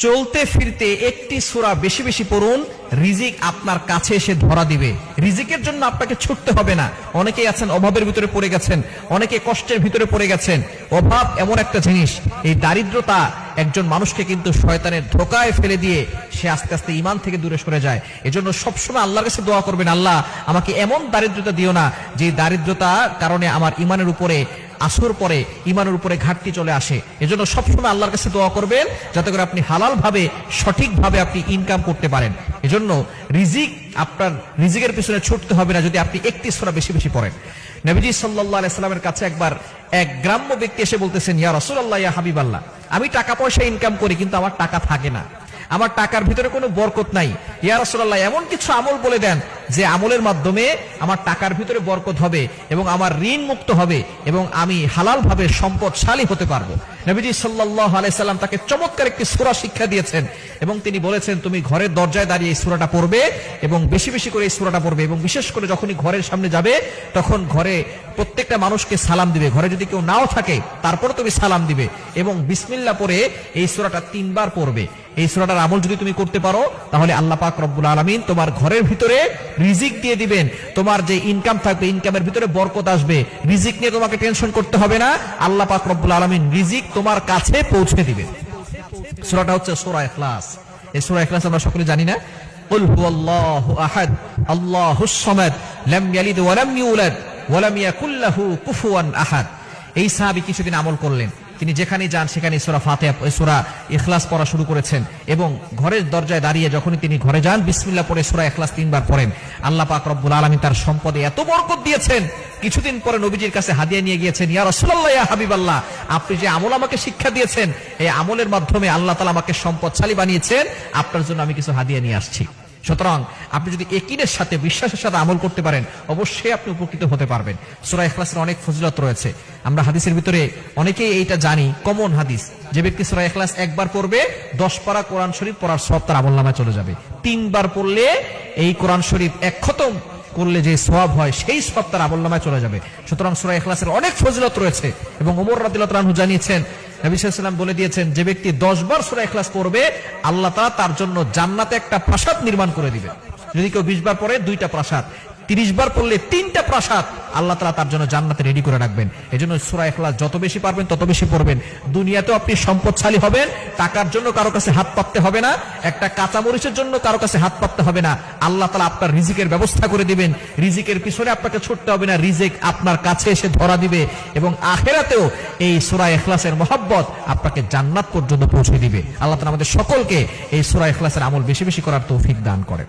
চলতে ফিরতে একটি সূরা বেশি বেশি পড়ুন, রিজিক আপনার কাছে এসে ধরা দিবে। রিজিকের জন্য আপনাকে ছুটতে হবে না। অনেকেই আছেন অভাবের ভিতরে পড়ে গেছেন, অনেকে কষ্টের ভিতরে পড়ে গেছেন। অভাব এমন একটা জিনিস, এই দারিদ্রতা একজন মানুষকে কিন্তু শয়তানের ধোকায় ফেলে দিয়ে সে আস্তে আস্তে ঈমান থেকে দূরে সরে যায়। এজন্য সবসময় আল্লাহর কাছে দোয়া করবেন, আল্লাহ আমাকে এমন দারিদ্রতা দিও না যে দারিদ্রতার কারণে আমার ঈমানের উপরে আসর পরে, ঈমানের উপরে ঘাটতি চলে আসে। এজন্য সবসময় আল্লাহর কাছে দোয়া করবেন যাতে করে আপনি হালাল ভাবে, সঠিকভাবে আপনি ইনকাম করতে পারেন। এজন্য আপনার রিজিকের পিছনে ছুটতে হবে না যদি আপনি একটি সূরা বেশি বেশি পড়েন। নবীজি সাল্লাল্লাহু আলাইহি সাল্লামের কাছে একবার এক গ্রাম্য ব্যক্তি এসে বলতেছেন, ইয়া রাসূলুল্লাহ, ইয়া হাবিবাল্লাহ, আমি টাকা পয়সা ইনকাম করি কিন্তু আমার টাকা থাকে না, আমার টাকার ভিতরে কোনো বরকত নাই। ইয়া রাসূলুল্লাহ, এমন কিছু আমল বলে দেন যে আমলের মাধ্যমে আমার টাকার ভিতরে বরকত হবে এবং আমার ঋণ মুক্ত হবে এবং আমি হালাল ভাবে সম্পদশালী হতে পারবো। নবীজি সাল্লাল্লাহু আলাইহি সাল্লাম তাকে চমৎকার একটি সূরা শিক্ষা দিয়েছেন এবং তিনি বলেছেন, তুমি ঘরের দরজায় দাঁড়িয়ে এই সূরাটা পড়বে এবং বেশি বেশি করে এই সূরাটা পড়বে এবং বিশেষ করে যখনই ঘরের সামনে যাবে তখন ঘরে প্রত্যেকটা মানুষকে সালাম দিবে। ঘরে যদি কেউ নাও থাকে তারপরে তুমি সালাম দিবে এবং বিসমিল্লাহ পড়ে এই সূরাটা 3 বার পড়বে। এই সূরাটার আমল যদি তুমি করতে পারো তাহলে আল্লাহ পাক রব্বুল আলামিন তোমার ঘরের ভিতরে রিজিক দিয়ে দিবেন। তোমার যে ইনকাম থাকবে, ইনকামের ভিতরে বরকত আসবে। রিজিক নিয়ে তোমাকে টেনশন করতে হবে না, আল্লাহ পাক রব্বুল আলামিন রিজিক তোমার কাছে পৌঁছে দিবেন। সূরাটা হচ্ছে সূরা ইখলাস। এই সূরা ইখলাস আমরা সকলে জানি না? কুল হুয়াল্লাহু আহাদ আল্লাহুস সামাদ লাম ইয়ালিদ ওয়া লাম ইউলাদ ওয়া লাম ইয়াকুল লাহু কুফুয়ান আহাদ। এই সাহাবী কিছুদিন আমল করলেন, তিনি যেখানে যান সেখানে সূরা ফাতিহা, সূরা ইখলাস পড়া শুরু করেছেন এবং ঘরের দরজায় দাঁড়িয়ে যখনই তিনি ঘরে যান বিসমিল্লাহ পড়ে সূরা ইখলাস 3 বার পড়েন। আল্লাহ পাক রব্বুল আলামিন তার সম্পদে এত বরকত দিয়েছেন, কিছুদিন পরে নবীজির কাছে হাদিয়া নিয়ে গিয়েছেন, ইয়া রাসূলুল্লাহ, ইয়া হাবিবাল্লাহ, আপনি যে আমল আমাকে শিক্ষা দিয়েছেন, এই আমলের মাধ্যমে আল্লাহ তাআলা আমাকে সম্পদশালী বানিয়েছেন, আপনার জন্য আমি কিছু হাদিয়া নিয়ে আসছি। সুতরাং আপনি যদি ইয়াকিনের সাথে, বিশ্বাসের সাথে আমল করতে পারেন অবশ্যই আপনি উপকৃত হতে পারবেন। সূরা ইখলাসের অনেক ফজিলত রয়েছে, আমরা হাদিসের ভিতরে অনেকেই এইটা জানি, কমন হাদিস, যে ব্যক্তি সূরা ইখলাস একবার পড়বে 10 পারা কোরআন শরীফ পড়ার সওয়াব তার আমলনামায় চলে যাবে। 3 বার পড়লে এই কোরআন শরীফ এক খতম করলে যে সওয়াব হয় সেই সওয়াব তার আমলনামায় চলে যাবে। সুতরাং সূরা ইখলাসের অনেক ফজিলত রয়েছে এবং ওমর রাদিয়াল্লাহু আনহু জানিয়েছেন, নবী সাল্লাল্লাহু আলাইহি ওয়াসাল্লাম বলে দিয়েছেন, যে ব্যক্তি 10 বার সূরা ইখলাস পড়বে আল্লাহ তাআলা তার জন্য জান্নাতে একটা প্রাসাদ নির্মাণ করে দিবেন। যদি কেউ 20 বার পড়ে 2টা প্রাসাদ, 30 বার পড়লে 3টা প্রাসাদ আল্লাহ তাআলা তার জন্য জান্নাতে রেডি করে রাখবেন। এজন্য সূরা ইখলাস যত বেশি পারবেন তত বেশি পড়বেন। দুনিয়াতেও আপনি সম্পদশালী হবেন, টাকার জন্য কারো কাছে হাত পাততে হবে না, একটা কাঁচামরিচের জন্য কারো কাছে হাত পাততে হবে না। আল্লাহ তাআলা আপনার রিজিকের ব্যবস্থা করে দিবেন। রিজিকের পিছনে আপনাকে ছুটতে হবে না, রিজিক আপনার কাছে এসে ধরা দিবে এবং আখিরাতেও এই সূরা ইখলাসের মহব্বত আপনাকে জান্নাত পর্যন্ত পৌঁছে দিবে। আল্লাহ তাআলা আমাদের সকলকে এই সূরা ইখলাসের আমল বেশি বেশি করার তৌফিক দান করেন।